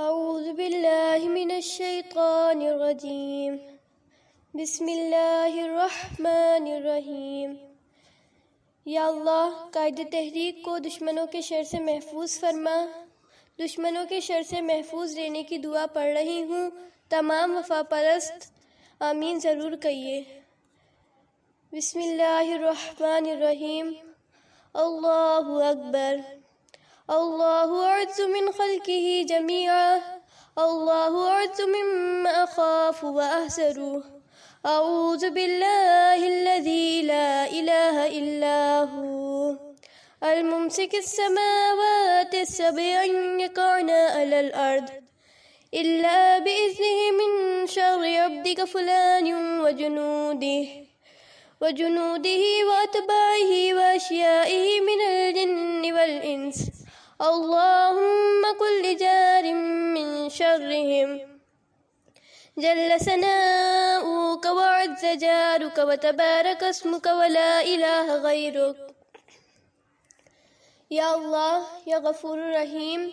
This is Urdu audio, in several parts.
اعوذ باللہ من الشیطان الرجیم بسم اللہ الرحمن الرحیم۔ یا اللہ، قائد تحریک کو دشمنوں کے شر سے محفوظ فرما۔ دشمنوں کے شر سے محفوظ رہنے کی دعا پڑھ رہی ہوں، تمام وفا پرست آمین ضرور کہیے۔ بسم اللہ الرحمن الرحیم۔ اللہ اکبر۔ اللہ اعز من خلقہ جمیعا، اللہ اعز مما اخاف واحذر، اعوذ باللہ الذی لا الہ الا هو الممسک السماوات السبع ان یقعن علی الارض الا باذنہ من شر عبدک فلان وجنودہ واتباعہ واشیائہ من الجن والانس، اللہم کل جار من شرہم جل ثناؤک وعز جارک وتبارک اسمک ولا الہ غیرک۔ یا اللہ، یا غفور الرحیم،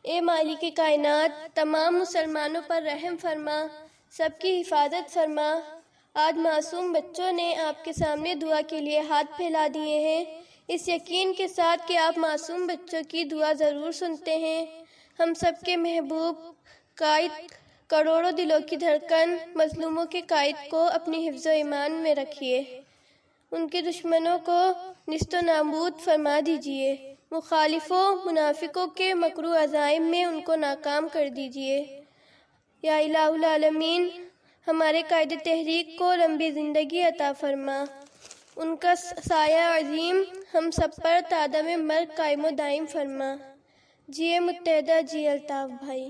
اے مالک کائنات، تمام مسلمانوں پر رحم فرما، سب کی حفاظت فرما۔ آج معصوم بچوں نے آپ کے سامنے دعا کے لیے ہاتھ پھیلا دیے ہیں، اس یقین کے ساتھ کہ آپ معصوم بچوں کی دعا ضرور سنتے ہیں۔ ہم سب کے محبوب قائد، کروڑوں دلوں کی دھڑکن، مظلوموں کے قائد کو اپنی حفظ و ایمان میں رکھیے، ان کے دشمنوں کو نیست و نابود فرما دیجیے، مخالفوں منافقوں کے مکر و عزائم میں ان کو ناکام کر دیجیے۔ یا الہ العالمین، ہمارے قائد تحریک کو لمبی زندگی عطا فرما، ان کا سایہ عظیم ہم سب پر تا دم مرگ قائم و دائم فرما۔ جیے متحدہ، جی الطاف بھائی۔